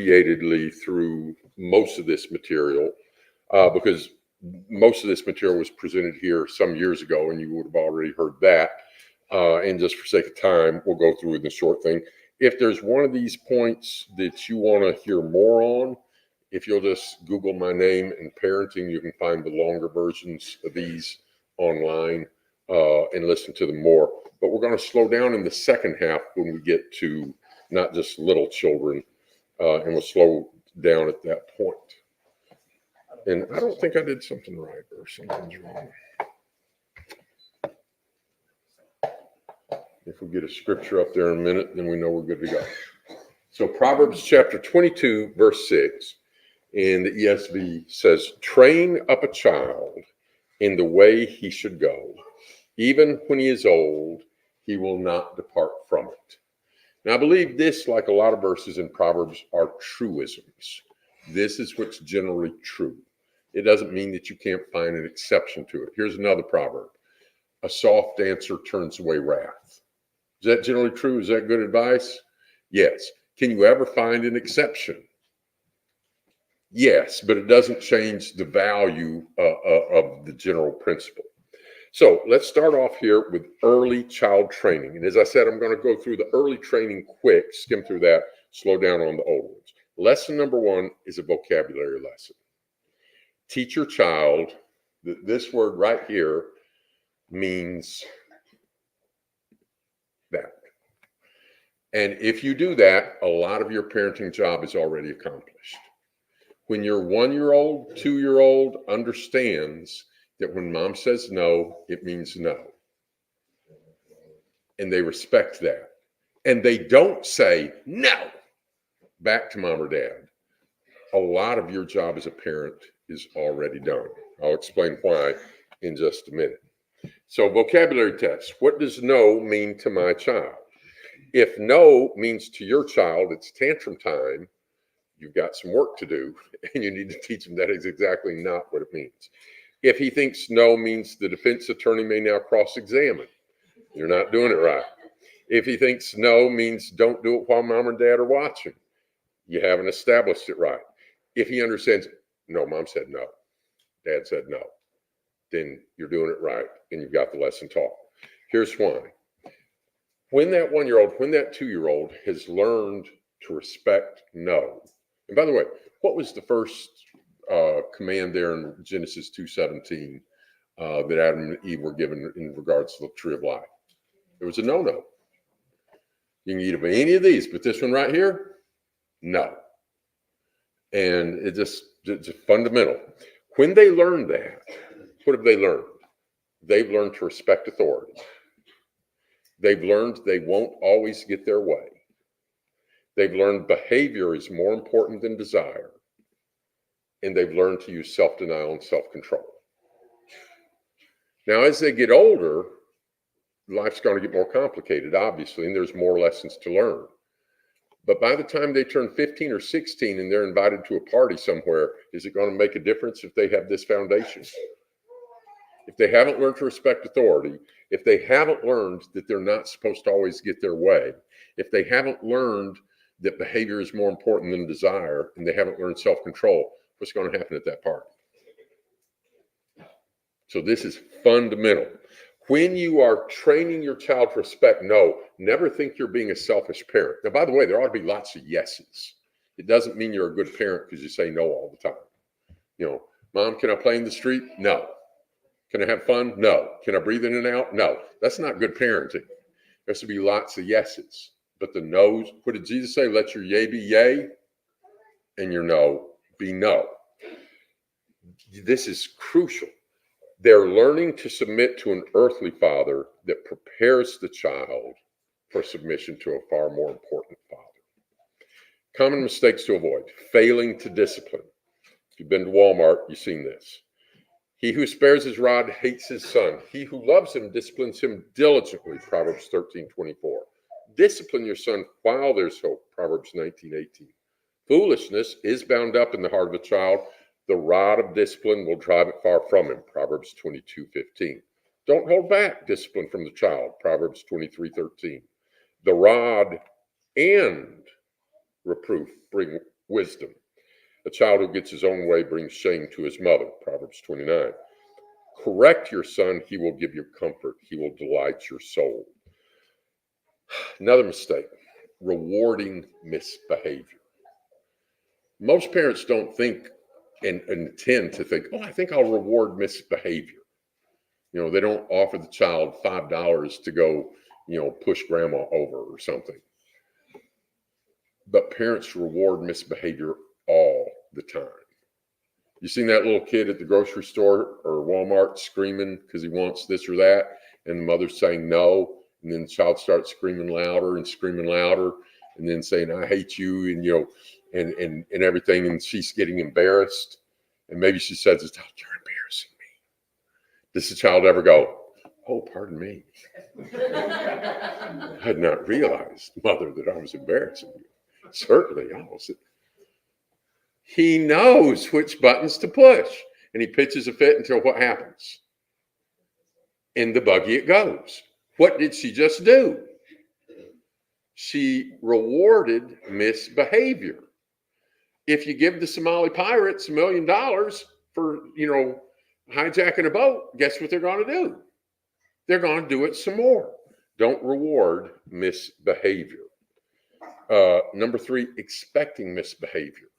abbreviatedly through most of this material because most of this material was presented here some years ago, and you would have already heard that. And just for sake of time, we'll go through the short thing. If there's one of these points that you want to hear more on, if you'll just Google my name and parenting, you can find the longer versions of these online and listen to them more. But we're going to slow down in the second half when we get to not just little children, and we'll slow down at that point. And I don't think I did something right or something's wrong. If we get a scripture up there in a minute, then we know we're good to go. So Proverbs chapter 22, verse 6, in the ESV says, train up a child in the way he should go. Even when he is old, he will not depart from it. Now, I believe this, like a lot of verses in Proverbs, are truisms. This is what's generally true. It doesn't mean that you can't find an exception to it. Here's another proverb. A soft answer turns away wrath. Is that generally true? Is that good advice? Yes. Can you ever find an exception? Yes, but it doesn't change the value of the general principle. So let's start off here with early child training. And as I said, I'm going to go through the early training quick, skim through that, slow down on the old ones. Lesson number 1 is a vocabulary lesson. Teach your child that this word right here means that. And if you do that, a lot of your parenting job is already accomplished. When your 1-year-old, 2-year-old understands that when mom says no, it means no. And they respect that. And they don't say no back to mom or dad. A lot of your job as a parent is already done. I'll explain why in just a minute. So vocabulary test. What does no mean to my child? If no means to your child, it's tantrum time, you've got some work to do, and you need to teach them that is exactly not what it means. If he thinks no means the defense attorney may now cross-examine, you're not doing it right. If he thinks no means don't do it while mom and dad are watching, you haven't established it right. If he understands, no, mom said no, dad said no, then you're doing it right, and you've got the lesson taught. Here's why. When that 1-year-old, when that 2-year-old has learned to respect no, and by the way, what was the first command there in Genesis 2:17 that Adam and Eve were given in regards to the tree of life? It was a no-no. You can eat of any of these, but this one right here, no. And it's fundamental. When they learn that, what have they learned? They've learned to respect authority. They've learned they won't always get their way. They've learned behavior is more important than desire. And they've learned to use self-denial and self-control. Now, as they get older, life's going to get more complicated, obviously, and there's more lessons to learn. But by the time they turn 15 or 16 and they're invited to a party somewhere, is it going to make a difference if they have this foundation? If they haven't learned to respect authority, if they haven't learned that they're not supposed to always get their way, if they haven't learned that behavior is more important than desire, and they haven't learned self-control, what's going to happen at that party? So this is fundamental. When you are training your child to respect no, never think you're being a selfish parent. Now, by the way, there ought to be lots of yeses. It doesn't mean you're a good parent because you say no all the time. You know, Mom, can I play in the street? No. Can I have fun? No. Can I breathe in and out? No. That's not good parenting. There should be lots of yeses. But the no's, what did Jesus say? Let your yea be yea and your no be no. This is crucial. They're learning to submit to an earthly father that prepares the child for submission to a far more important father. Common mistakes to avoid: failing to discipline. If you've been to Walmart, you've seen this. He who spares his rod hates his son. He who loves him disciplines him diligently, Proverbs 13:24. Discipline your son while there's hope, Proverbs 19:18. Foolishness is bound up in the heart of a child. The rod of discipline will drive it far from him, Proverbs 22:15. Don't hold back discipline from the child, Proverbs 23:13. The rod and reproof bring wisdom. A child who gets his own way brings shame to his mother, Proverbs 29. Correct your son, he will give you comfort. He will delight your soul. Another mistake, rewarding misbehavior. Most parents don't think and tend to think, oh, I think I'll reward misbehavior. They don't offer the child $5 to go, push grandma over or something. But parents reward misbehavior all the time. You seen that little kid at the grocery store or Walmart screaming because he wants this or that, and the mother's saying no, and then the child starts screaming louder, and then saying, I hate you, and everything, and she's getting embarrassed. And maybe she says, you're embarrassing me. Does the child ever go, oh, pardon me. I had not realized, mother, that I was embarrassing you. Certainly, I was. He knows which buttons to push, and he pitches a fit until what happens? In the buggy it goes. What did she just do? She rewarded misbehavior. If you give the Somali pirates $1 million for, hijacking a boat, guess what they're going to do? They're going to do it some more. Don't reward misbehavior. Number 3, expecting misbehavior.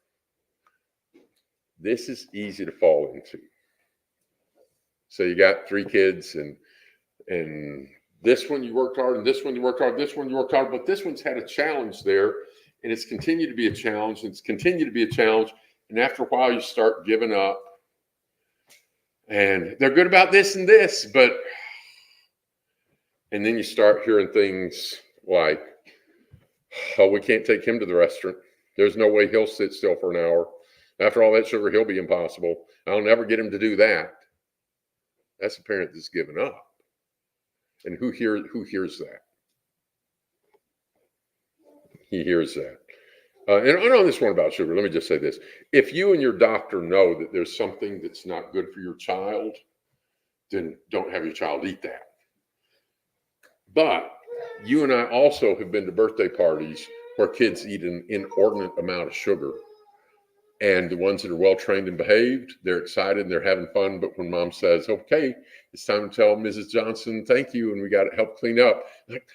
This is easy to fall into. So you got 3 kids, and this one you worked hard, and this one you worked hard, this one you worked hard, but this one's had a challenge there, and it's continued to be a challenge, and it's continued to be a challenge, and after a while you start giving up, and they're good about this and this, and then you start hearing things like, oh, we can't take him to the restaurant. There's no way he'll sit still for an hour. After all that sugar, he'll be impossible. I'll never get him to do that. That's a parent that's given up. And who hears that? He hears that. And on this one about sugar, let me just say this. If you and your doctor know that there's something that's not good for your child, then don't have your child eat that. But you and I also have been to birthday parties where kids eat an inordinate amount of sugar. And the ones that are well-trained and behaved, they're excited and they're having fun. But when mom says, okay, it's time to tell Mrs. Johnson, thank you, and we got to help clean up. Like,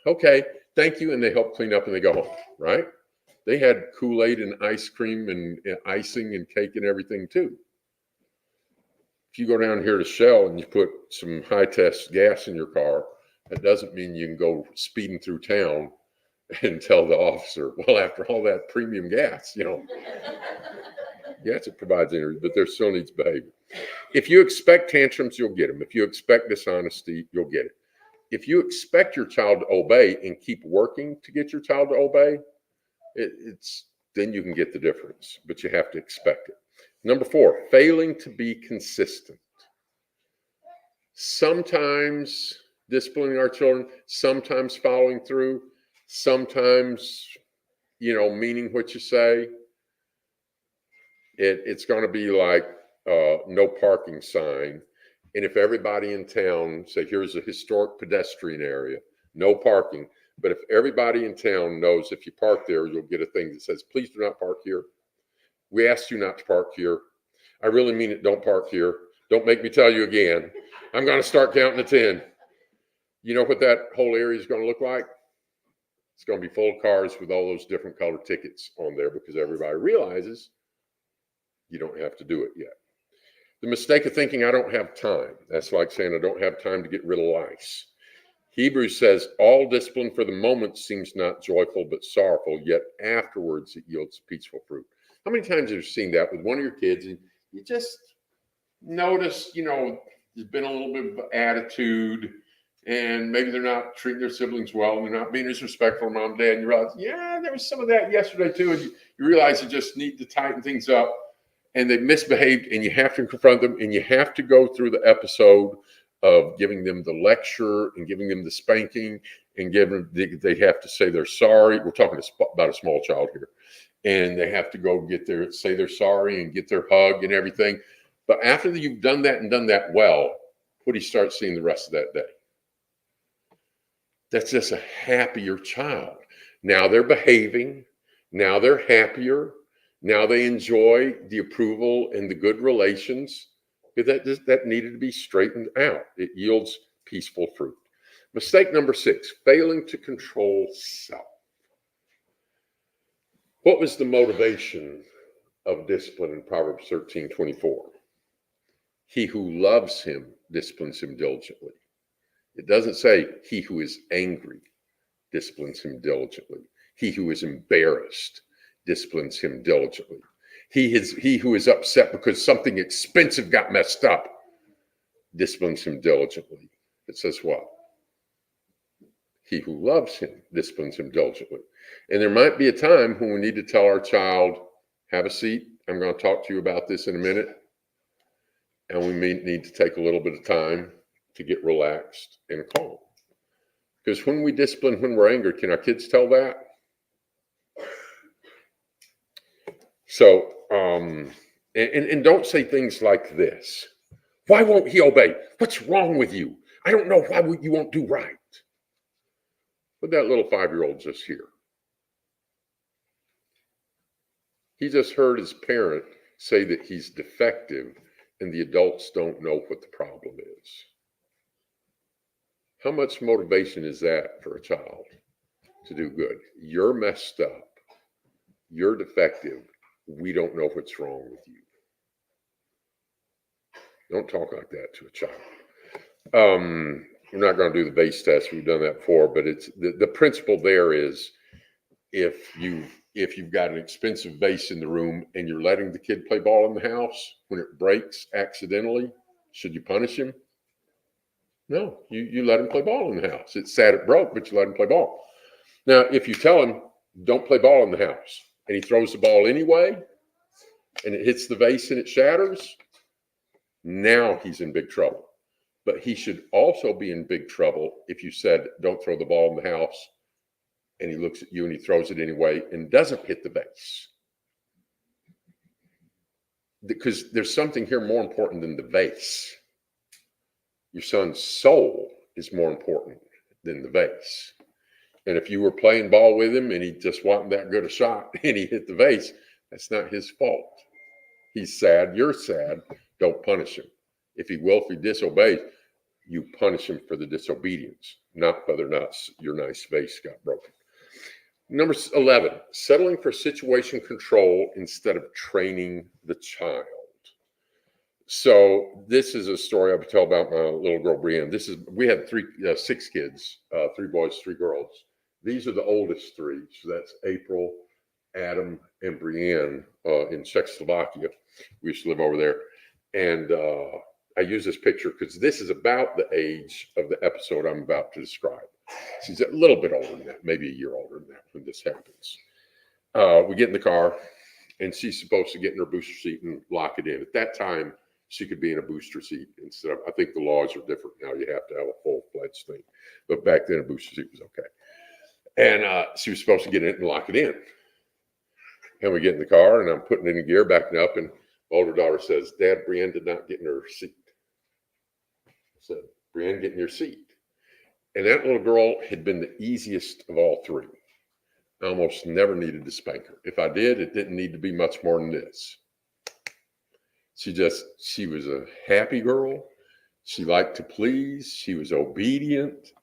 okay, thank you. And they help clean up and they go home, right? They had Kool-Aid and ice cream and icing and cake and everything too. If you go down here to Shell and you put some high-test gas in your car, that doesn't mean you can go speeding through town and tell the officer, well, after all that premium gas, yes, it provides energy, but there still needs behavior. If you expect tantrums, you'll get them. If you expect dishonesty, you'll get it. If you expect your child to obey and keep working to get your child to obey, then you can get the difference, but you have to expect it. Number 4, failing to be consistent. Sometimes disciplining our children, sometimes following through, sometimes, meaning what you say. It's going to be like no parking sign. And if everybody in town, say, here's a historic pedestrian area, no parking. But if everybody in town knows if you park there, you'll get a thing that says, please do not park here. We asked you not to park here. I really mean it. Don't park here. Don't make me tell you again. I'm going to start counting to 10. You know what that whole area is going to look like? It's going to be full of cars with all those different color tickets on there because everybody realizes you don't have to do it yet. The mistake of thinking I don't have time. That's like saying I don't have time to get rid of lice. Hebrews says, all discipline for the moment seems not joyful but sorrowful, yet afterwards it yields peaceful fruit. How many times have you seen that with one of your kids and you just notice, there's been a little bit of attitude and maybe they're not treating their siblings well and they're not being as respectful to mom and dad, and you realize, yeah, there was some of that yesterday too, and you realize you just need to tighten things up and they misbehaved and you have to confront them and you have to go through the episode of giving them the lecture and giving them the spanking and they have to say they're sorry. We're talking about a small child here. And they have to go say they're sorry and get their hug and everything. But after you've done that and done that well, what do you start seeing the rest of that day? That's just a happier child. Now they're behaving. Now they're happier. Now they enjoy the approval and the good relations. That needed to be straightened out. It yields peaceful fruit. Mistake number 6, failing to control self. What was the motivation of discipline in Proverbs 13:24? He who loves him disciplines him diligently. It doesn't say he who is angry disciplines him diligently. He who is embarrassed disciplines him diligently. He who is upset because something expensive got messed up disciplines him diligently. It says what? He who loves him disciplines him diligently. And there might be a time when we need to tell our child, have a seat. I'm going to talk to you about this in a minute. And we may need to take a little bit of time to get relaxed and calm. Because when we discipline when we're angry, can our kids tell that? So, and don't say things like this. Why won't he obey? What's wrong with you? I don't know why you won't do right. What that little 5-year-old just hear? He just heard his parent say that he's defective and the adults don't know what the problem is. How much motivation is that for a child to do good? You're messed up. You're defective. We don't know what's wrong with you. Don't talk like that to a child. We're not going to do the base test. We've done that before, but it's the principle there is if you've got an expensive vase in the room and you're letting the kid play ball in the house, when it breaks accidentally, should you punish him? No, you let him play ball in the house. It's sad it broke, but you let him play ball. Now, if you tell him, don't play ball in the house, and he throws the ball anyway, and it hits the vase and it shatters, now he's in big trouble. But he should also be in big trouble if you said, don't throw the ball in the house, and he looks at you and he throws it anyway and doesn't hit the vase. Because there's something here more important than the vase. Your son's soul is more important than the vase. And if you were playing ball with him and he just wasn't that good a shot and he hit the vase, that's not his fault. He's sad, you're sad, don't punish him. If he willfully disobeys, you punish him for the disobedience, not whether or not your nice vase got broken. Number 11, settling for situation control instead of training the child. So this is a story I would tell about my little girl, Brienne. We had 6 kids, 3 boys, 3 girls. These are the oldest 3. So that's April, Adam, and Brienne in Czechoslovakia. We used to live over there. And I use this picture because this is about the age of the episode I'm about to describe. She's a little bit older than that, maybe a year older than that when this happens. We get in the car, and she's supposed to get in her booster seat and lock it in. At that time, she could be in a booster seat instead of, I think the laws are different now. You have to have a full-fledged thing. But back then, a booster seat was okay. And she was supposed to get in and lock it in. And we get in the car, and I'm putting it in gear, backing up, and my older daughter says, Dad, Brienne did not get in her seat. I said, Brienne, get in your seat. And that little girl had been the easiest of all 3. I almost never needed to spank her. If I did, it didn't need to be much more than this. She was a happy girl. She liked to please. She was obedient.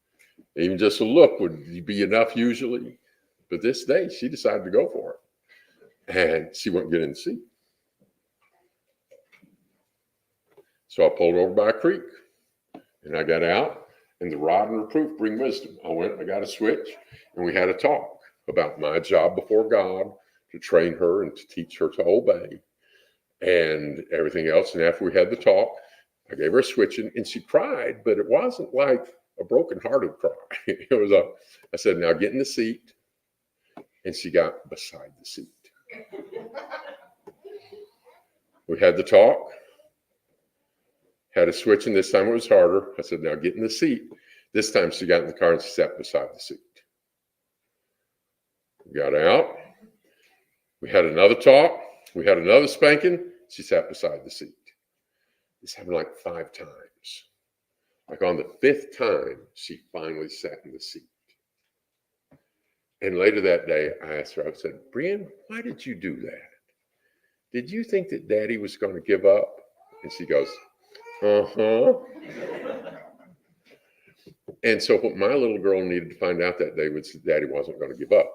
Even just a look would be enough usually. But this day, she decided to go for it. And she wouldn't get in the seat. So I pulled over by a creek. And I got out. And the rod and reproof bring wisdom. I went and I got a switch. And we had a talk about my job before God to train her and to teach her to obey. And everything else. And after we had the talk, I gave her a switching and she cried, but it wasn't like a broken-hearted cry. It was I said, now get in the seat. And she got beside the seat. We had the talk, had a switching. This time it was harder. I said, now get in the seat. This time she got in the car and she sat beside the seat. We got out. We had another talk. We had another spanking. She sat beside the seat. This happened like 5 times. Like on the 5th time, she finally sat in the seat. And later that day, I asked her, I said, Brienne, why did you do that? Did you think that Daddy was going to give up? And she goes, uh-huh. And so what my little girl needed to find out that day was that Daddy wasn't going to give up.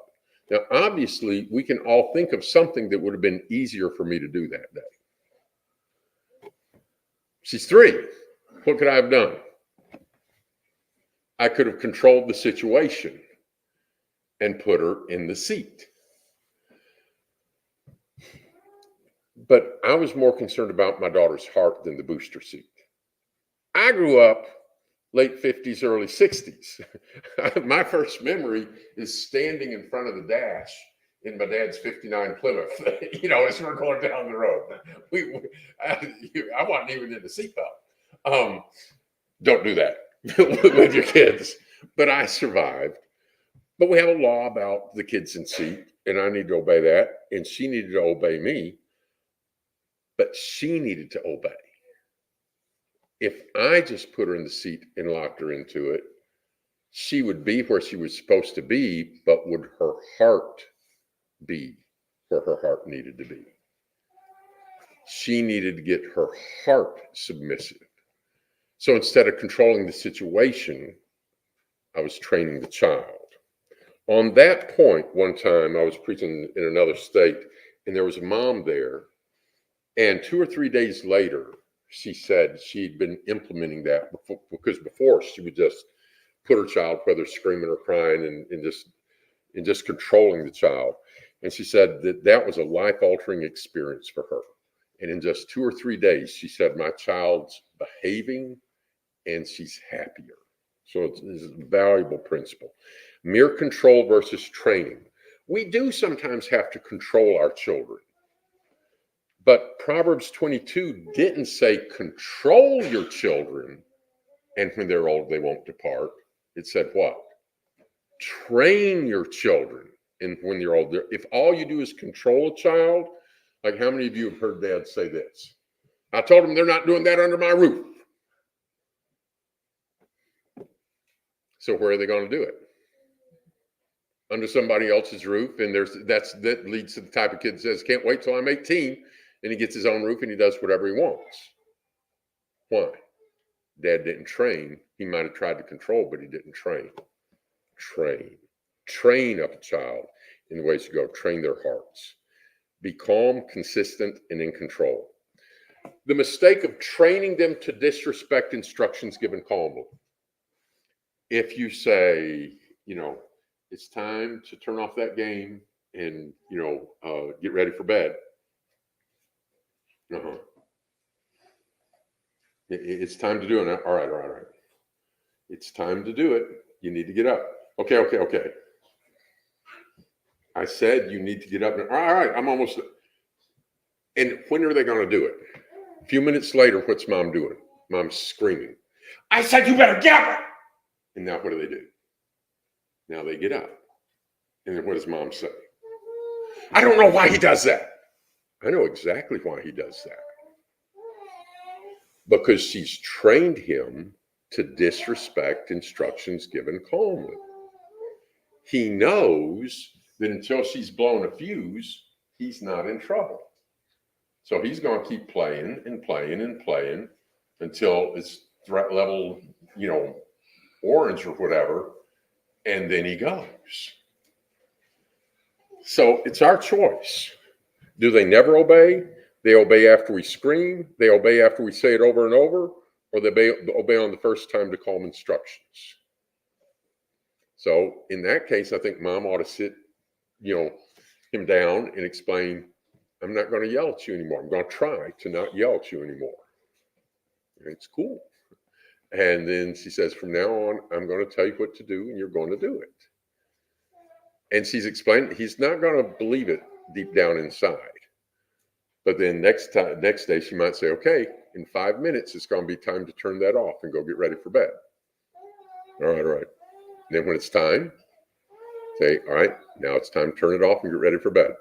Now, obviously, we can all think of something that would have been easier for me to do that day. She's 3. What could I have done? I could have controlled the situation and put her in the seat. But I was more concerned about my daughter's heart than the booster seat. I grew up late 50s, early 60s. My first memory is standing in front of the dash in my dad's 59 Plymouth, as we're going down the road. I wasn't even in the seatbelt. Don't do that with your kids. But I survived. But we have a law about the kids in seat, and I need to obey that. And she needed to obey me, but she needed to obey. If I just put her in the seat and locked her into it, she would be where she was supposed to be, but would her heart be where her heart needed to be? She needed to get her heart submissive. So instead of controlling the situation, I was training the child. On that point, one time I was preaching in another state, and there was a mom there, and 2 or 3 days later, she said she'd been implementing that because before she would just put her child, whether screaming or crying, and just controlling the child. And she said that was a life-altering experience for her. And in just 2 or 3 days, she said, my child's behaving and she's happier. So it's a valuable principle. Mere control versus training. We do sometimes have to control our children. But Proverbs 22 didn't say control your children, and when they're old, they won't depart. It said what? Train your children, and when they're old. If all you do is control a child, like how many of you have heard Dad say this? I told them they're not doing that under my roof. So where are they going to do it? Under somebody else's roof, and that leads to the type of kid that says, can't wait till I'm 18. And he gets his own roof and he does whatever he wants. Why? Dad didn't train. He might have tried to control, but he didn't train. Train up a child in the ways to go. Train their hearts. Be calm, consistent, and in control. The mistake of training them to disrespect instructions given calmly. If you say, it's time to turn off that game and, get ready for bed. It's time to do it. All right. It's time to do it. You need to get up. Okay. I said you need to get up. All right, I'm almost done. And when are they going to do it? A few minutes later, what's Mom doing? Mom's screaming. I said you better get up. And now what do? Now they get up. And then what does Mom say? I don't know why he does that. I know exactly why he does that. Because she's trained him to disrespect instructions given calmly. He knows that until she's blown a fuse, he's not in trouble. So he's going to keep playing until it's threat level, orange or whatever, and then he goes. So it's our choice. Do they never obey? They obey after we scream. They obey after we say it over and over, or they obey on the first time to calm instructions. So in that case, I think Mom ought to sit, him down and explain, I'm not going to yell at you anymore. I'm going to try to not yell at you anymore. And it's cool. And then she says, from now on, I'm going to tell you what to do, and you're going to do it. And she's explained, he's not going to believe it deep down inside. But then next day, she might say, okay, in 5 minutes, it's going to be time to turn that off and go get ready for bed. All right. Then when it's time, say, all right, now it's time to turn it off and get ready for bed.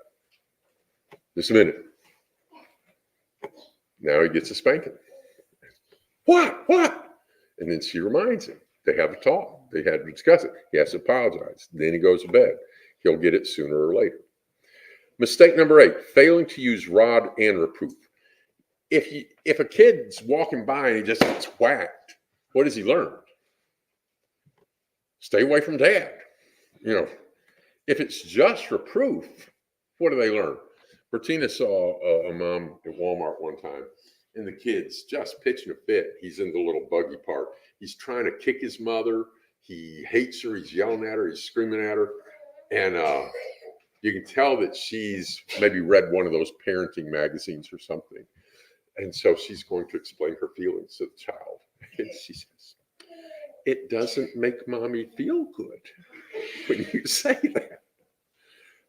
Just a minute. Now he gets a spanking. What? And then she reminds him. They have a talk. They had to discuss it. He has to apologize. Then he goes to bed. He'll get it sooner or later. Mistake number 8, failing to use rod and reproof. If a kid's walking by and he just gets whacked, what does he learn? Stay away from dad. If it's just reproof, what do they learn? Bertina saw a mom at Walmart one time, and the kid's just pitching a fit. He's in the little buggy part. He's trying to kick his mother. He hates her. He's yelling at her. He's screaming at her. And you can tell that she's maybe read one of those parenting magazines or something. And so she's going to explain her feelings to the child. And she says, "It doesn't make mommy feel good when you say that."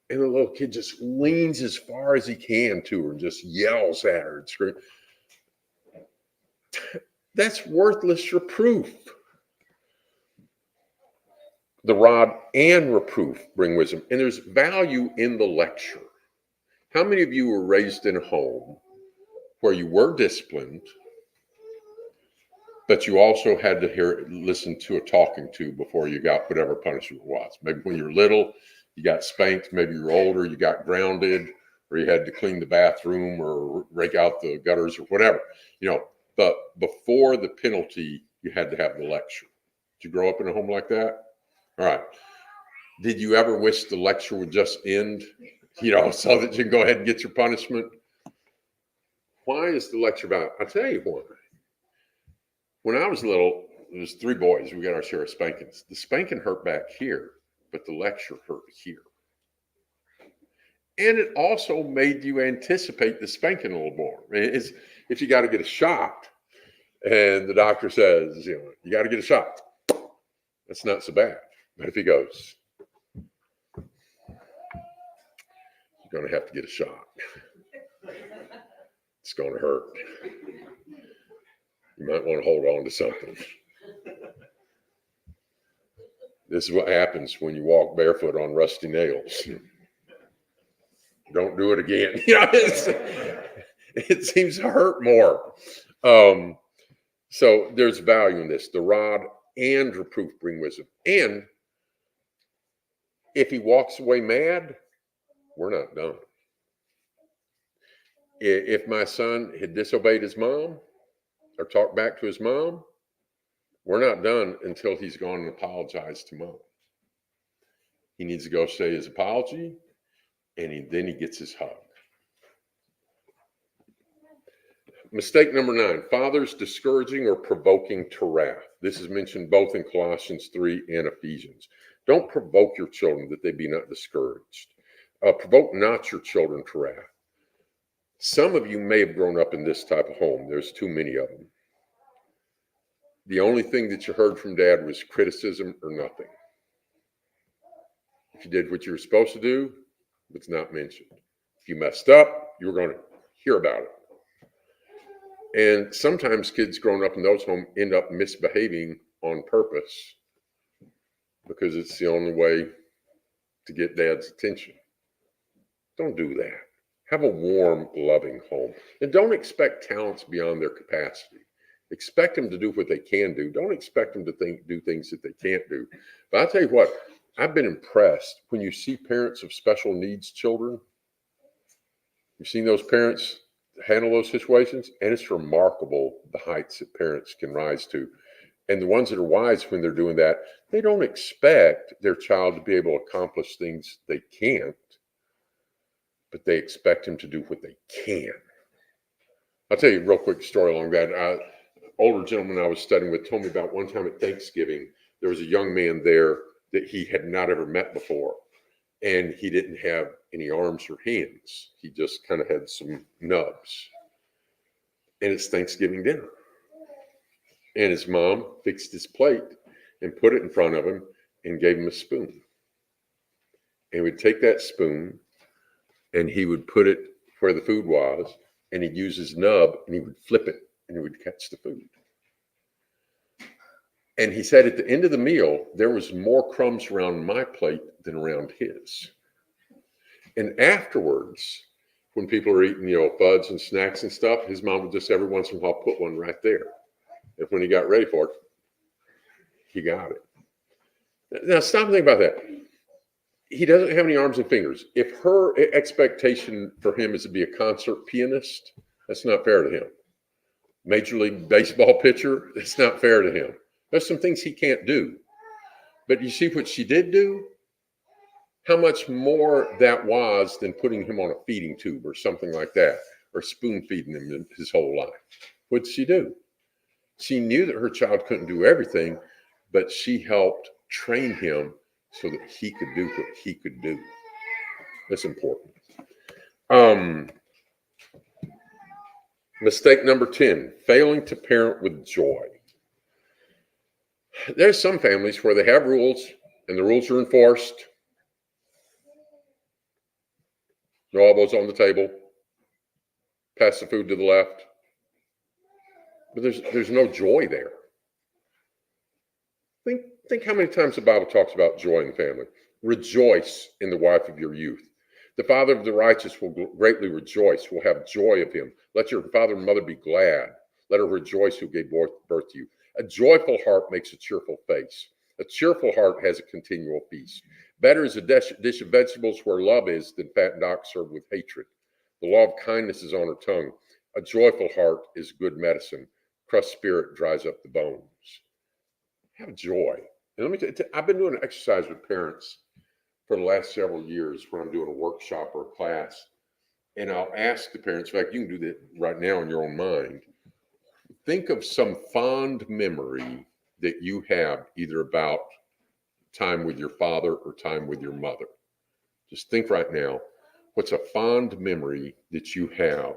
And the little kid just leans as far as he can to her and just yells at her and screams. That's worthless reproof. The rod and reproof bring wisdom, and there's value in the lecture. How many of you were raised in a home where you were disciplined, but you also had to listen to a talking to before you got whatever punishment was? Maybe when you were little, you got spanked. Maybe you're older, you got grounded, or you had to clean the bathroom or rake out the gutters or whatever. But before the penalty, you had to have the lecture. Did you grow up in a home like that? All right. Did you ever wish the lecture would just end, so that you can go ahead and get your punishment? Why is the lecture about? I'll tell you why. When I was little, there was 3 boys. We got our share of spankings. The spanking hurt back here, but the lecture hurt here. And it also made you anticipate the spanking a little more. It's, if you got to get a shot, and the doctor says, you got to get a shot, that's not so bad. But if he goes, you're going to have to get a shot, it's going to hurt. You might want to hold on to something. This is what happens when you walk barefoot on rusty nails. Don't do it again. It seems to hurt more. So there's value in this. The rod and reproof bring wisdom. And if he walks away mad, we're not done. If my son had disobeyed his mom or talked back to his mom, we're not done until he's gone and apologized to mom. He needs to go say his apology, and then he gets his hug. Mistake number 9, fathers discouraging or provoking to wrath. This is mentioned both in Colossians 3 and Ephesians. Don't provoke your children that they be not discouraged. Provoke not your children to wrath. Some of you may have grown up in this type of home. There's too many of them. The only thing that you heard from dad was criticism or nothing. If you did what you were supposed to do, it's not mentioned. If you messed up, you were going to hear about it. And sometimes kids growing up in those homes end up misbehaving on purpose because it's the only way to get dad's attention. Don't do that. Have a warm, loving home. And don't expect talents beyond their capacity. Expect them to do what they can do. Don't expect them to do things that they can't do. But I'll tell you what, I've been impressed when you see parents of special needs children. You've seen those parents handle those situations, and it's remarkable the heights that parents can rise to. And the ones that are wise when they're doing that, they don't expect their child to be able to accomplish things they can't, but they expect him to do what they can. I'll tell you a real quick story along that. Older gentleman I was studying with told me about one time at Thanksgiving, there was a young man there that he had not ever met before. And he didn't have any arms or hands. He just kind of had some nubs. And it's Thanksgiving dinner. And his mom fixed his plate and put it in front of him and gave him a spoon. And he would take that spoon and he would put it where the food was, and he'd use his nub and he would flip it and he would catch the food. And he said at the end of the meal, there was more crumbs around my plate than around his. And afterwards, when people are eating, buds and snacks and stuff, his mom would just every once in a while put one right there. And when he got ready for it, he got it. Now, stop and think about that. he doesn't have any arms and fingers. If her expectation for him is to be a concert pianist, that's not fair to him. Major League Baseball pitcher, that's not fair to him. There's some things he can't do. But you see what she did do? How much more that was than putting him on a feeding tube or something like that, or spoon feeding him his whole life. What did she do? She knew that her child couldn't do everything, but she helped train him so that he could do what he could do. That's important. Mistake number 10, failing to parent with joy. There's some families where they have rules and the rules are enforced. No elbows on the table. Pass the food to the left. But there's no joy there. Think how many times the Bible talks about joy in the family. Rejoice in the wife of your youth. The father of the righteous will greatly rejoice, will have joy of him. Let your father and mother be glad. Let her rejoice who gave birth to you. A joyful heart makes a cheerful face. A cheerful heart has a continual feast. Better is a dish of vegetables where love is than fattened ox served with hatred. The law of kindness is on her tongue. A joyful heart is good medicine. Crushed spirit dries up the bones. Have joy. And let me tell you, I've been doing an exercise with parents for the last several years when I'm doing a workshop or a class. And I'll ask the parents, in fact, you can do that right now in your own mind. Think of some fond memory that you have either about time with your father or time with your mother. Just think right now, what's a fond memory that you have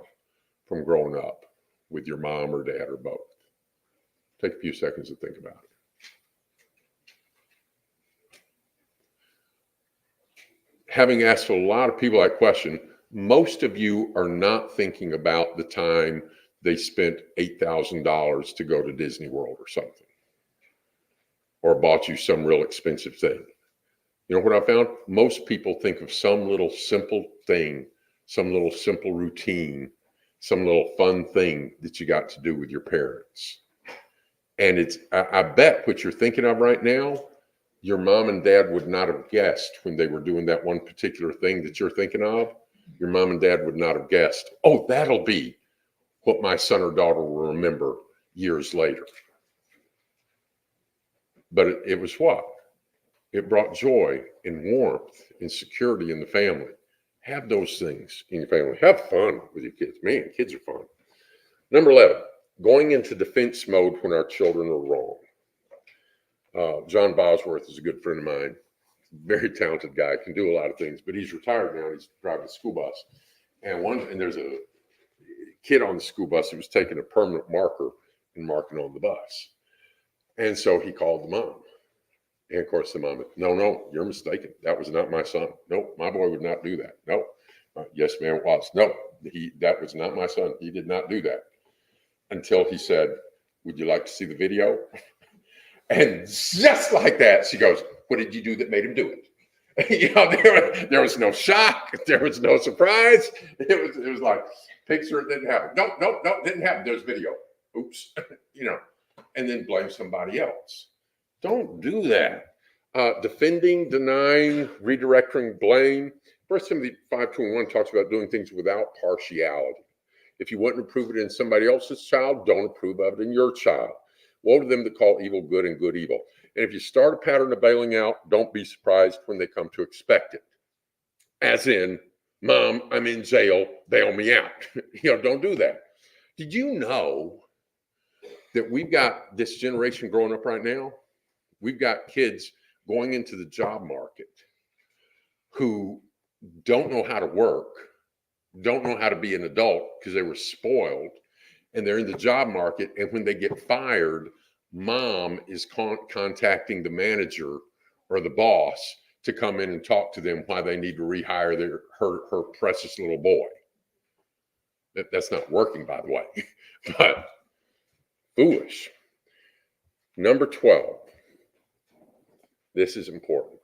from growing up with your mom or dad or both? Take a few seconds to think about it. Having asked a lot of people that question, most of you are not thinking about the time they spent $8,000 to go to Disney World or something, or bought you some real expensive thing. You know what I found? Most people think of some little simple thing, some little simple routine, some little fun thing that you got to do with your parents. And I bet what you're thinking of right now, your mom and dad would not have guessed when they were doing that one particular thing that you're thinking of. Your mom and dad would not have guessed, oh, that'll be what my son or daughter will remember years later. But it was what? It brought joy and warmth and security in the family. Have those things in your family. Have fun with your kids. Man, kids are fun. Number 11, going into defense mode when our children are wrong. John Bosworth is a good friend of mine. Very talented guy, can do a lot of things, but he's retired now. He's driving a school bus. And there's a kid on the school bus who was taking a permanent marker and marking on the bus. And so he called the mom. And of course, the mom said, no, you're mistaken. That was not my son. Nope, my boy would not do that. Nope. Yes, ma'am, it was. No, that was not my son. He did not do that. Until he said, would you like to see the video? And just like that, she goes, what did you do that made him do it? There was no shock. There was no surprise. It was like, picture it didn't happen. Nope, didn't happen. There's video. Oops. And then blame somebody else. Don't do that. Defending, denying, redirecting blame. 1 Timothy 5:21 talks about doing things without partiality. If you wouldn't approve it in somebody else's child, don't approve of it in your child. Woe to them that call evil good and good evil. And if you start a pattern of bailing out, don't be surprised when they come to expect it. As in, Mom, I'm in jail, bail me out. Don't do that. Did you know that we've got this generation growing up right now? We've got kids going into the job market who don't know how to work, don't know how to be an adult because they were spoiled, and they're in the job market. And when they get fired, mom is contacting the manager or the boss to come in and talk to them why they need to rehire her precious little boy. That's not working, by the way, but foolish. Number 12. This is important.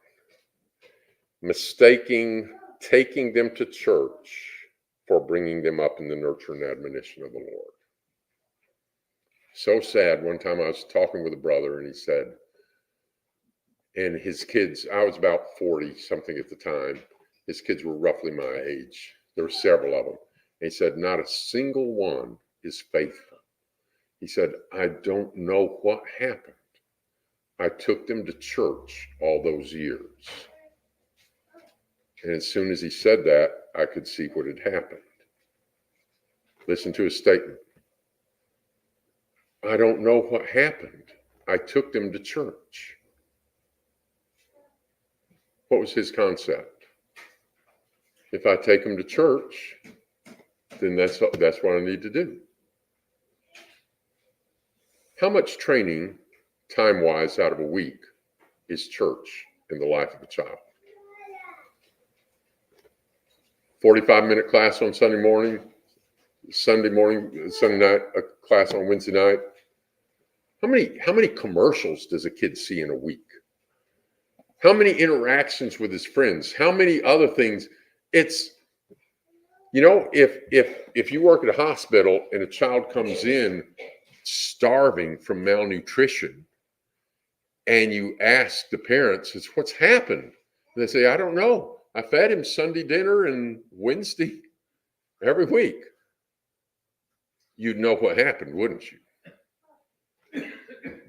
Taking them to church for bringing them up in the nurture and admonition of the Lord. So sad. One time I was talking with a brother and he said, and his kids, I was about 40 something at the time. His kids were roughly my age. There were several of them. And he said, not a single one is faithful. He said, I don't know what happened. I took them to church all those years. And as soon as he said that, I could see what had happened. Listen to his statement. I don't know what happened. I took them to church. What was his concept? If I take them to church, then that's what I need to do. How much training, time-wise, out of a week is church in the life of a child? 45-minute class on Sunday night, a class on Wednesday night. How many commercials does a kid see in a week? How many interactions with his friends? How many other things? It's, if you work at a hospital and a child comes in starving from malnutrition, and you ask the parents, what's happened? And they say, I don't know. I fed him Sunday dinner and Wednesday every week. You'd know what happened, wouldn't you?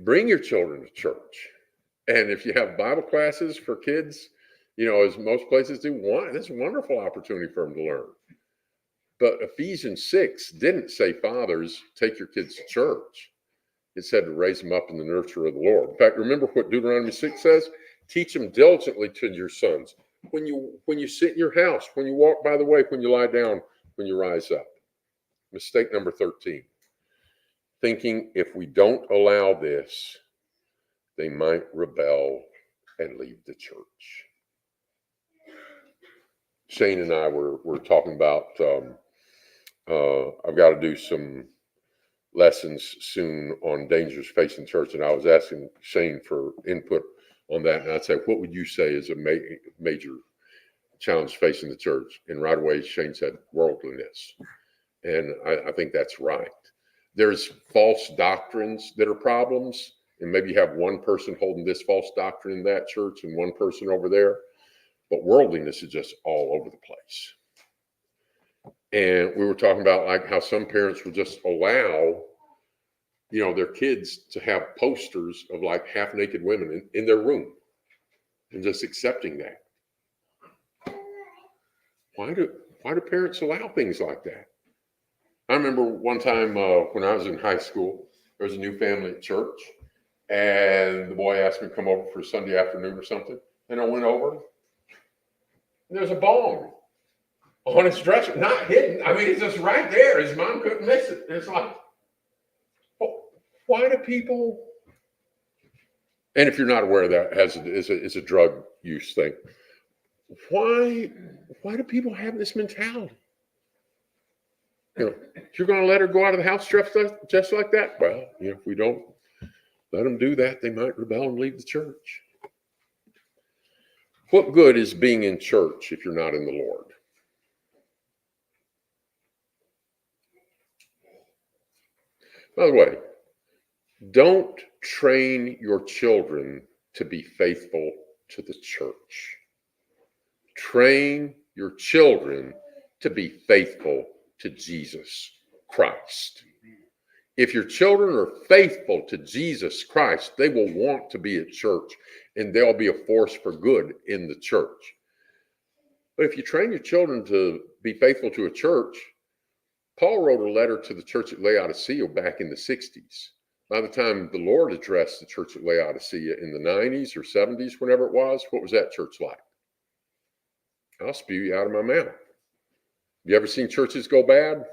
Bring your children to church. And if you have Bible classes for kids, as most places do, that's a wonderful opportunity for them to learn. But Ephesians 6 didn't say, fathers, take your kids to church. It said to raise them up in the nurture of the Lord. In fact, remember what Deuteronomy 6 says? Teach them diligently to your sons. When you sit in your house, when you walk by the way, when you lie down, when you rise up. Mistake number 13. Thinking if we don't allow this, they might rebel and leave the church. Shane and I were talking about, I've got to do some lessons soon on dangers facing church, and I was asking Shane for input on that, and I'd say, what would you say is a major challenge facing the church? And right away, Shane said, worldliness. And I think that's right. There's false doctrines that are problems, and maybe you have one person holding this false doctrine in that church and one person over there, but worldliness is just all over the place. And we were talking about like how some parents will just allow, their kids to have posters of like half-naked women in their room and just accepting that. Why do parents allow things like that? I remember one time when I was in high school, there was a new family at church, and the boy asked me to come over for Sunday afternoon or something, and I went over, and there's a bong on his dresser, not hidden. I mean, it's just right there. His mom couldn't miss it. And it's like, why do people? And if you're not aware of that, it's a drug use thing. Why do people have this mentality? You're going to let her go out of the house just like that? Well, if we don't let them do that, they might rebel and leave the church. What good is being in church if you're not in the Lord? By the way, don't train your children to be faithful to the church. Train your children to be faithful to Jesus Christ. If your children are faithful to Jesus Christ, they will want to be at church, and they'll be a force for good in the church. But if you train your children to be faithful to a church, Paul wrote a letter to the church at Laodicea back in the 60s. By the time the Lord addressed the church at Laodicea in the 90s or 70s, whenever it was, what was that church like? I'll spew you out of my mouth. You ever seen churches go bad?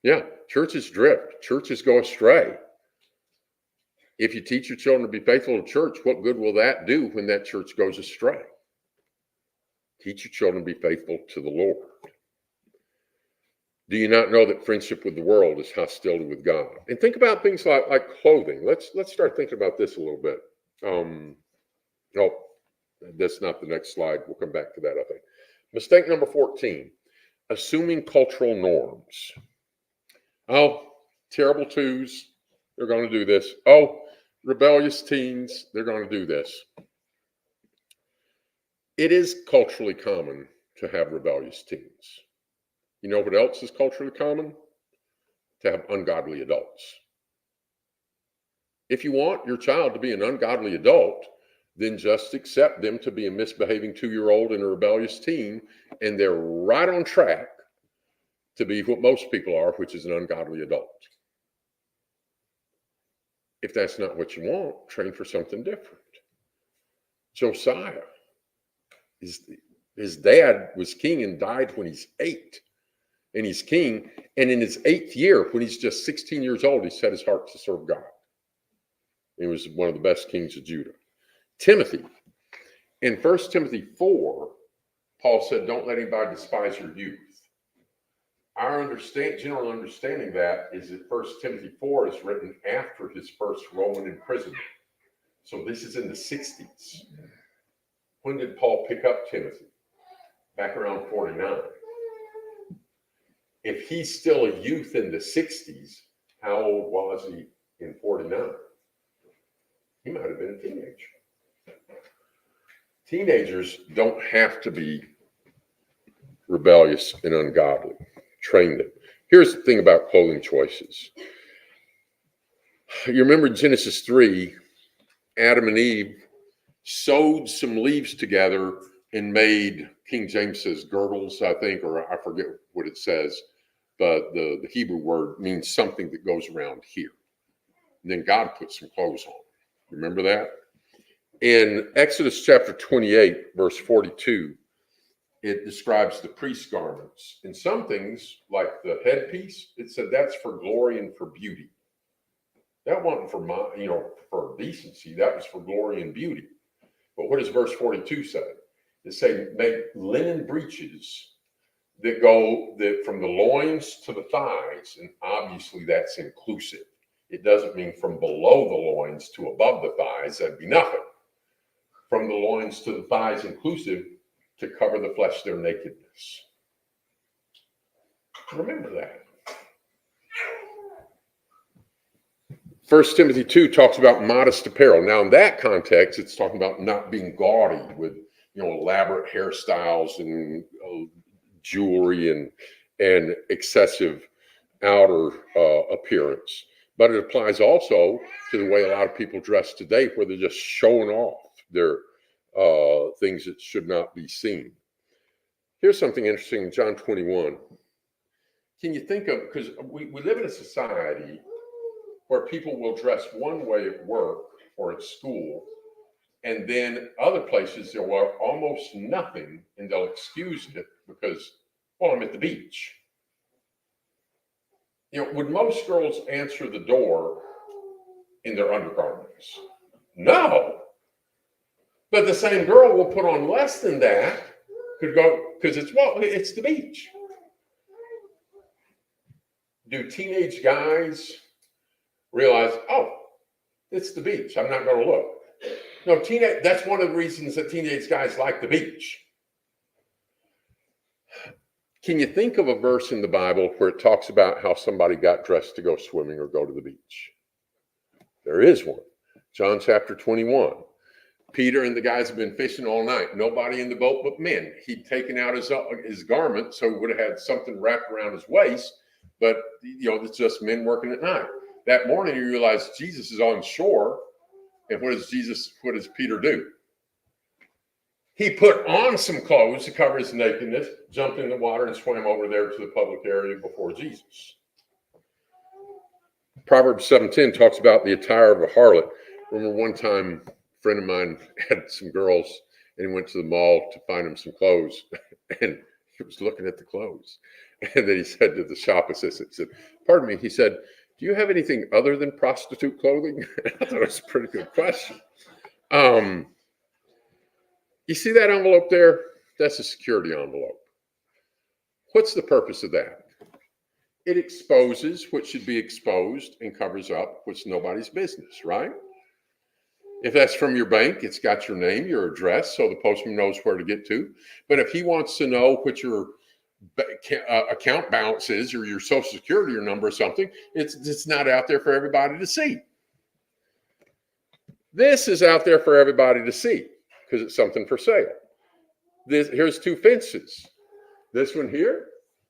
Yeah, churches drift. Churches go astray. If you teach your children to be faithful to church, what good will that do when that church goes astray? Teach your children to be faithful to the Lord. Do you not know that friendship with the world is hostility with God? And think about things like clothing. Let's start thinking about this a little bit. That's not the next slide. We'll come back to that, I think. Mistake number 14, assuming cultural norms. Oh, terrible twos, they're going to do this. Oh, rebellious teens, they're going to do this. It is culturally common to have rebellious teens. You know what else is culturally common? To have ungodly adults. If you want your child to be an ungodly adult, then just accept them to be a misbehaving 2-year-old and a rebellious teen, and they're right on track to be what most people are, which is an ungodly adult. If that's not what you want, train for something different. Josiah, his dad was king and died when he's 8. And he's king. And in his 8th year, when he's just 16 years old, he set his heart to serve God. He was one of the best kings of Judah. Timothy. In 1 Timothy 4, Paul said, don't let anybody despise your youth. Our general understanding that is that 1 Timothy 4 is written after his first Roman imprisonment. So this is in the 60s. When did Paul pick up Timothy? Back around 49. If he's still a youth in the 60s, how old was he in 49? He might have been a teenager. Teenagers don't have to be rebellious and ungodly. Train them. Here's the thing about clothing choices. You remember Genesis 3, Adam and Eve sewed some leaves together and made, King James says girdles, I think, or I forget what it says, but the Hebrew word means something that goes around here. And then God put some clothes on. Remember that? In Exodus chapter 28, verse 42, it describes the priest's garments. And some things, like the headpiece, it said that's for glory and for beauty. That wasn't for decency. That was for glory and beauty. But what does verse 42 say? It says, make linen breeches that go from the loins to the thighs. And obviously that's inclusive. It doesn't mean from below the loins to above the thighs. That'd be nothing. From the loins to the thighs inclusive, to cover the flesh their nakedness. Remember that. 1 Timothy 2 talks about modest apparel. Now, in that context, it's talking about not being gaudy with, elaborate hairstyles and jewelry and excessive outer appearance. But it applies also to the way a lot of people dress today, where they're just showing off their things that should not be seen. Here's something interesting in John 21. Can you think of, because we live in a society where people will dress one way at work or at school, and then other places they'll wear almost nothing and they'll excuse it because, well, I'm at the beach. Would most girls answer the door in their undergarments? No. But the same girl will put on less than that, could go, because it's the beach. Do teenage guys realize, oh, it's the beach, I'm not going to look? No, that's one of the reasons that teenage guys like the beach. Can you think of a verse in the Bible where it talks about how somebody got dressed to go swimming or go to the beach? There is one. John chapter 21. Peter and the guys have been fishing all night. Nobody in the boat but men. He'd taken out his garment, so he would have had something wrapped around his waist. But, it's just men working at night. That morning, he realized Jesus is on shore. And what does Peter do? He put on some clothes to cover his nakedness, jumped in the water, and swam over there to the public area before Jesus. Proverbs 7:10 talks about the attire of a harlot. Remember one time, a friend of mine had some girls, and he went to the mall to find him some clothes, and he was looking at the clothes. And then he said to the shop assistant, he said, pardon me, he said, do you have anything other than prostitute clothing? I thought it was a pretty good question. You see that envelope there? That's a security envelope. What's the purpose of that? It exposes what should be exposed and covers up what's nobody's business, right? If that's from your bank, it's got your name, your address, so the postman knows where to get to. But if he wants to know what your account balance is or your social security or number or something, it's not out there for everybody to see. This is out there for everybody to see because it's something for sale. Here's 2 fences. This one here,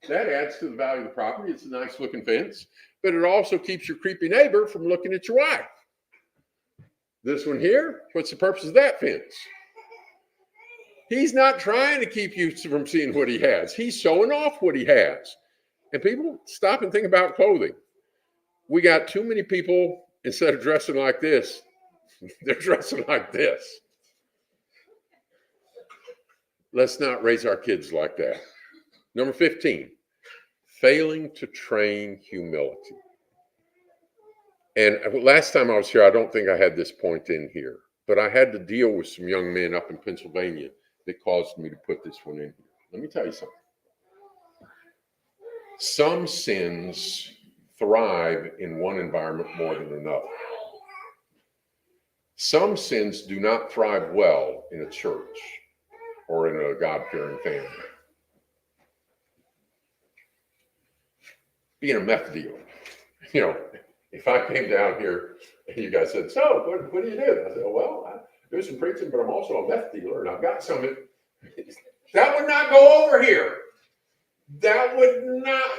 that adds to the value of the property. It's a nice looking fence, but it also keeps your creepy neighbor from looking at your wife. This one here, what's the purpose of that fence? He's not trying to keep you from seeing what he has. He's showing off what he has. And people stop and think about clothing. We got too many people, instead of dressing like this, they're dressing like this. Let's not raise our kids like that. Number 15, failing to train humility. And last time I was here, I don't think I had this point in here, but I had to deal with some young men up in Pennsylvania that caused me to put this one in here. Let me tell you something. Some sins thrive in one environment more than another. Some sins do not thrive well in a church or in a God-fearing family. Being a meth dealer, if I came down here and you guys said, so what do you do? I said, well, I do some preaching, but I'm also a meth dealer and I've got some. That would not go over here. That would not.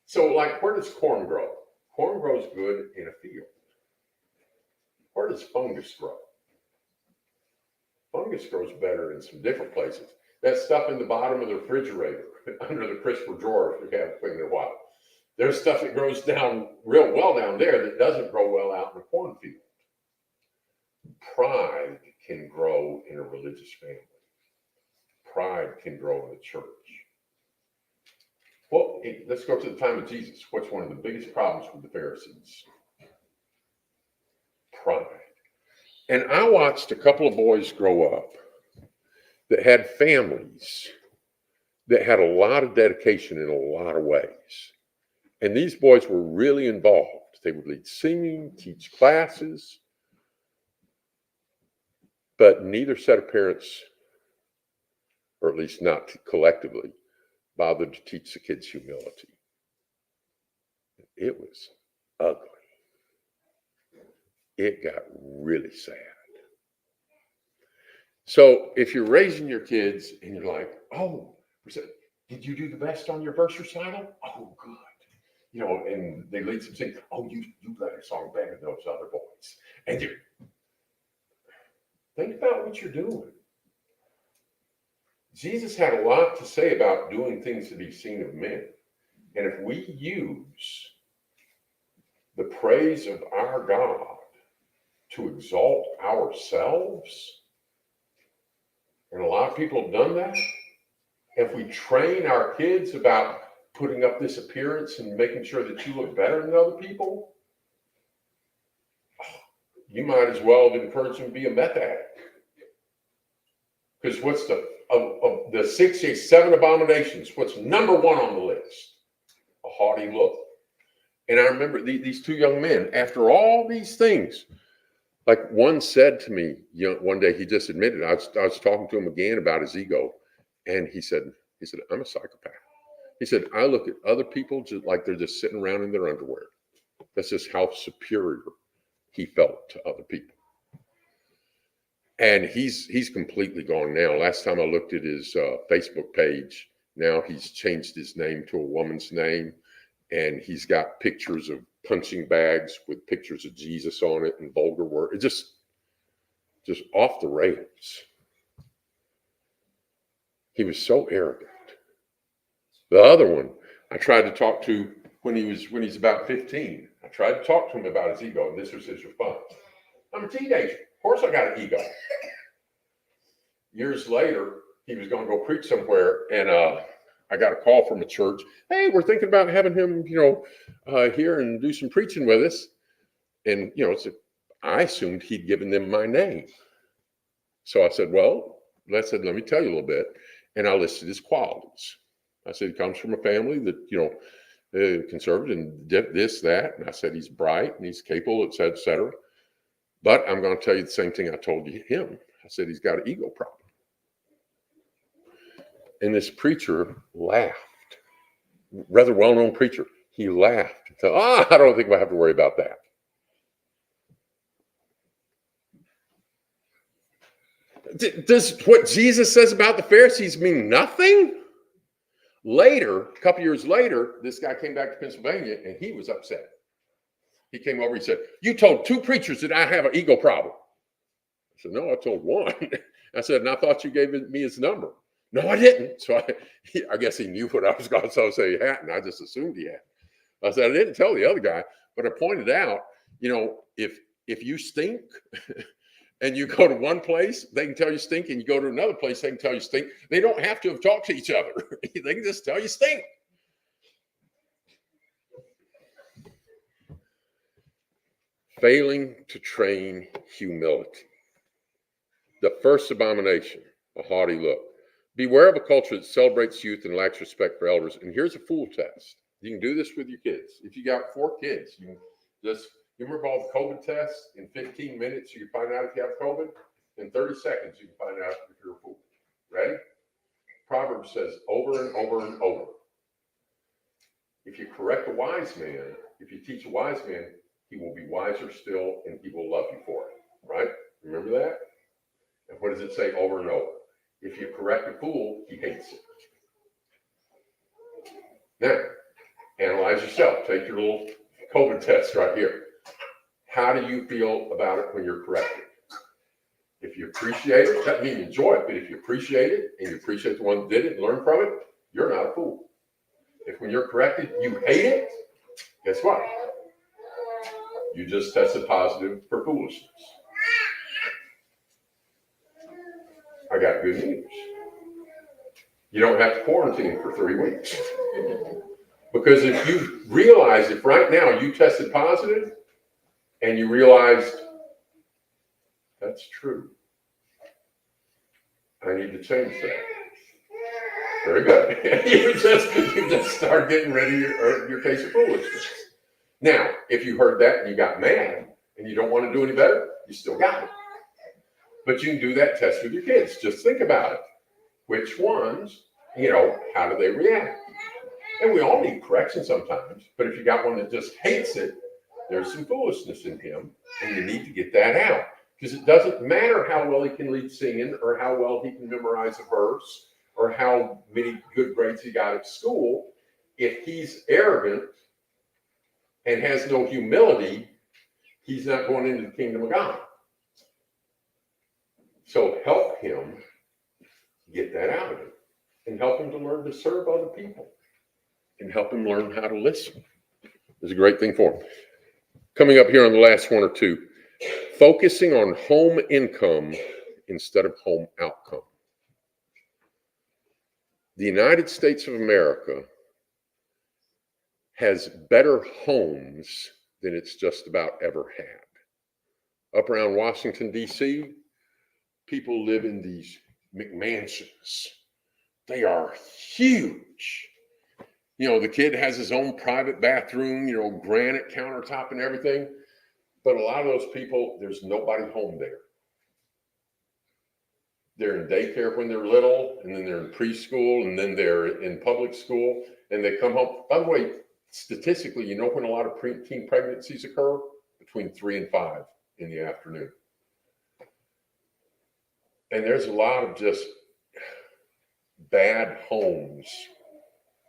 So like, where does corn grow? Corn grows good in a field. Where does fungus grow? Fungus grows better in some different places. That stuff in the bottom of the refrigerator, under the crisper drawer, if you haven't cleaned in a while. There's stuff that grows down real well down there that doesn't grow well out in a cornfield. Pride can grow in a religious family. Pride can grow in a church. Well, let's go to the time of Jesus. What's one of the biggest problems with the Pharisees? Pride. And I watched a couple of boys grow up that had families that had a lot of dedication in a lot of ways. And these boys were really involved. They would lead singing, teach classes, but neither set of parents, or at least not collectively, bothered to teach the kids humility. It was ugly. It got really sad. So if you're raising your kids and you're like, oh, did you do the best on your verse recital? Oh, good. And they lead some singing. Oh, you led a song better than those other boys. And you think about what you're doing. Jesus had a lot to say about doing things to be seen of men. And if we use the praise of our God to exalt ourselves, and a lot of people have done that, if we train our kids about putting up this appearance and making sure that you look better than other people, you might as well have encouraged them to be a meth addict. Because what's of the 67 abominations, what's number 1 on the list? A haughty look. And I remember these 2 young men, after all these things, like one said to me, one day he just admitted, I was talking to him again about his ego, and he said, I'm a psychopath. He said, I look at other people just like they're just sitting around in their underwear. That's just how superior he felt to other people. And he's completely gone now. Last time I looked at his Facebook page, now he's changed his name to a woman's name, and he's got pictures of punching bags with pictures of Jesus on it and vulgar words. It's just off the rails. He was so arrogant. The other one, I tried to talk to when he's about 15. I tried to talk to him about his ego, and this was his response. I'm a teenager. Of course I got an ego. Years later, he was going to go preach somewhere, and I got a call from a church. Hey, we're thinking about having him, here and do some preaching with us. And, I assumed he'd given them my name. So I said, let me tell you a little bit. And I listed his qualities. I said, he comes from a family that, conservative and this, that. And I said, he's bright and he's capable, et cetera. But I'm going to tell you the same thing I told him. I said, he's got an ego problem. And this preacher laughed, rather well-known preacher. He laughed and said, I don't think we'll have to worry about that. Does what Jesus says about the Pharisees mean nothing? Later, a couple years later, this guy came back to Pennsylvania and he was upset. He came over, he said, "You told 2 preachers that I have an ego problem." I said, "No, I told 1. I said, "And I thought you gave me his number." "No, I didn't." So I guess he knew what I was going to say he hadn't. I just assumed he had. I said, "I didn't tell the other guy, but I pointed out, if you stink and you go to one place, they can tell you stink, and you go to another place, they can tell you stink. They don't have to have talked to each other. They can just tell you stink." Failing to train humility. The first abomination, a haughty look. Beware of a culture that celebrates youth and lacks respect for elders. And here's a fool test. You can do this with your kids. If you got 4 kids, you can just, you remember all the COVID tests? In 15 minutes, you can find out if you have COVID. In 30 seconds, you can find out if you're a fool. Ready? Proverbs says over and over and over. If you correct a wise man, if you teach a wise man, he will be wiser still, and he will love you for it. Right? Remember that? And what does it say over and over? If you correct a fool, he hates it. Now, analyze yourself. Take your little COVID test right here. How do you feel about it when you're corrected? If you appreciate it, doesn't mean you enjoy it, but if you appreciate it and you appreciate the one that did it and learn from it, you're not a fool. If when you're corrected, you hate it, guess what? You just tested positive for foolishness. I got good news. You don't have to quarantine for 3 weeks. Because if you realize, if right now you tested positive and you realized, that's true, I need to change that. Very good. you just start getting ready your case of foolishness. Now, if you heard that and you got mad and you don't want to do any better, you still got it. But you can do that test with your kids. Just think about it. Which ones, how do they react? And we all need correction sometimes. But if you got one that just hates it, there's some foolishness in him, and you need to get that out. Because it doesn't matter how well he can lead singing, or how well he can memorize a verse, or how many good grades he got at school. If he's arrogant and has no humility, he's not going into the kingdom of God. So help him get that out of him, and help him to learn to serve other people, and help him learn how to listen. It's a great thing for him. Coming up here on the last one or two, focusing on home income instead of home outcome. The United States of America has better homes than it's just about ever had. Up around Washington, D.C., people live in these McMansions. They are huge. The kid has his own private bathroom, granite countertop and everything. But a lot of those people, there's nobody home there. They're in daycare when they're little, and then they're in preschool, and then they're in public school, and they come home. By the way, statistically, when a lot of teen pregnancies occur? Between 3 and 5 in the afternoon. And there's a lot of just bad homes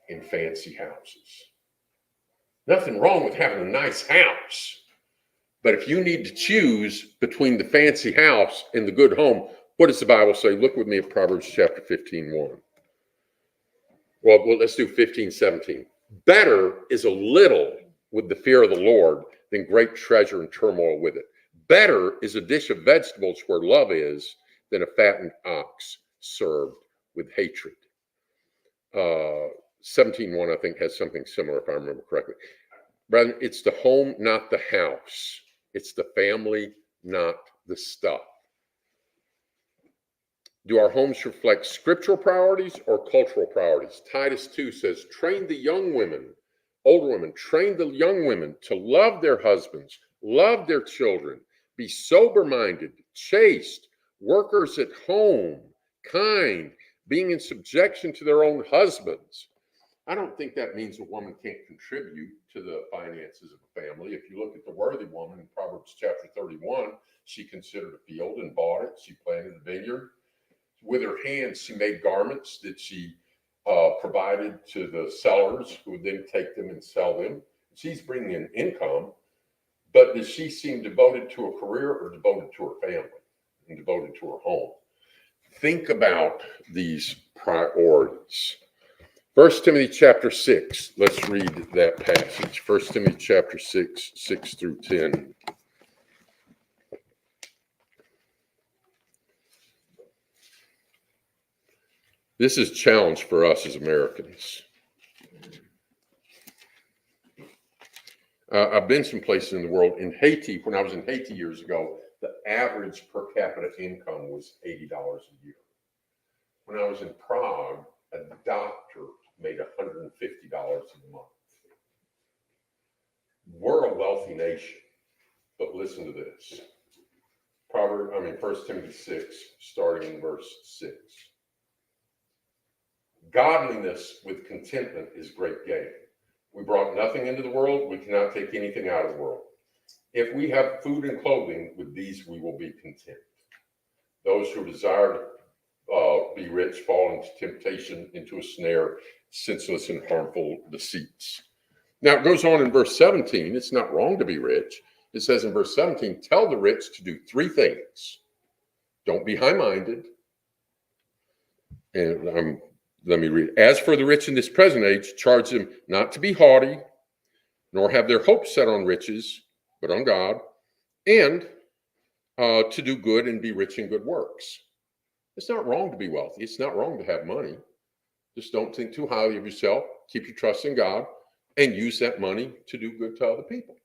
in fancy houses. Nothing wrong with having a nice house. But if you need to choose between the fancy house and the good home, what does the Bible say? Look with me at Proverbs chapter 15:1. Well, let's do 15:17. Better is a little with the fear of the Lord than great treasure and turmoil with it. Better is a dish of vegetables where love is than a fattened ox served with hatred. 17:1, I think, has something similar, if I remember correctly. Brethren, it's the home, not the house. It's the family, not the stuff. Do our homes reflect scriptural priorities or cultural priorities? Titus 2 says, train the young women, older women, train the young women to love their husbands, love their children, be sober-minded, chaste, workers at home, kind, being in subjection to their own husbands. I don't think that means a woman can't contribute to the finances of a family. If you look at the worthy woman in Proverbs chapter 31, she considered a field and bought it. She planted a vineyard. With her hands, she made garments that she provided to the sellers who would then take them and sell them. She's bringing in income, but does she seem devoted to a career or devoted to her family and devoted to her home? Think about these priorities. 1 Timothy chapter 6, let's read that passage. 1 Timothy chapter 6, 6 through 10. This is a challenge for us as Americans. I've been some places in the world. In Haiti, when I was in Haiti years ago, the average per capita income was $80 a year. When I was in Prague, a doctor made $150 a month. We're a wealthy nation, but listen to this. 1 Timothy 6, starting in verse 6. Godliness with contentment is great gain. We brought nothing into the world. We cannot take anything out of the world. If we have food and clothing, with these we will be content. Those who desire to be rich fall into temptation, into a snare, senseless and harmful deceits. Now it goes on in verse 17. It's not wrong to be rich. It says in verse 17, tell the rich to do three things. Don't be high-minded. And let me read. As for the rich in this present age, charge them not to be haughty, nor have their hopes set on riches, but on God, and to do good and be rich in good works. It's not wrong to be wealthy. It's not wrong to have money. Just don't think too highly of yourself. Keep your trust in God and use that money to do good to other people.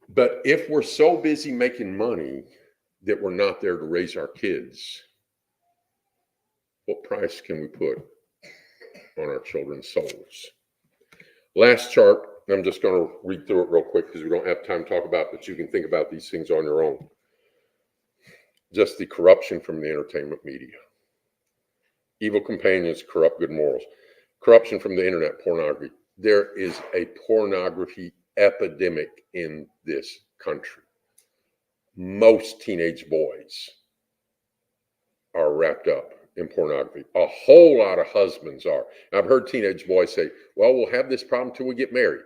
But if we're so busy making money that we're not there to raise our kids, what price can we put on our children's souls? Last chart, I'm just going to read through it real quick because we don't have time to talk about it, but you can think about these things on your own. Just the corruption from the entertainment media. Evil companions corrupt good morals. Corruption from the internet, pornography. There is a pornography epidemic in this country. Most teenage boys are wrapped up in pornography. A whole lot of husbands are. I've heard teenage boys say, well, we'll have this problem until we get married.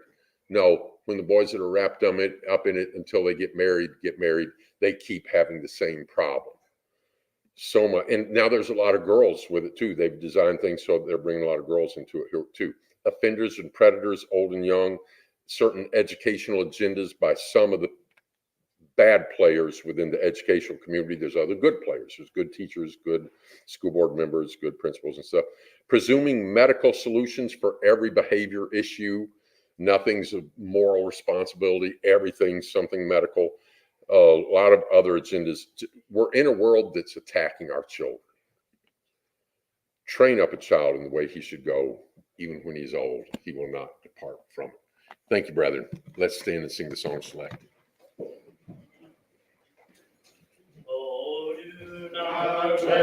No, when the boys that are wrapped up in it until they get married, they keep having the same problem. So much. And now there's a lot of girls with it too. They've designed things so they're bringing a lot of girls into it here too. Offenders and predators, old and young, certain educational agendas by some of the bad players within the educational community. There's other good players. There's good teachers, good school board members, good principals and stuff. Presuming medical solutions for every behavior issue. Nothing's a moral responsibility. Everything's something medical. A lot of other agendas. We're in a world that's attacking our children. Train up a child in the way he should go. Even when he's old, he will not depart from it. Thank you, brethren. Let's stand and sing the song select. Oh, do not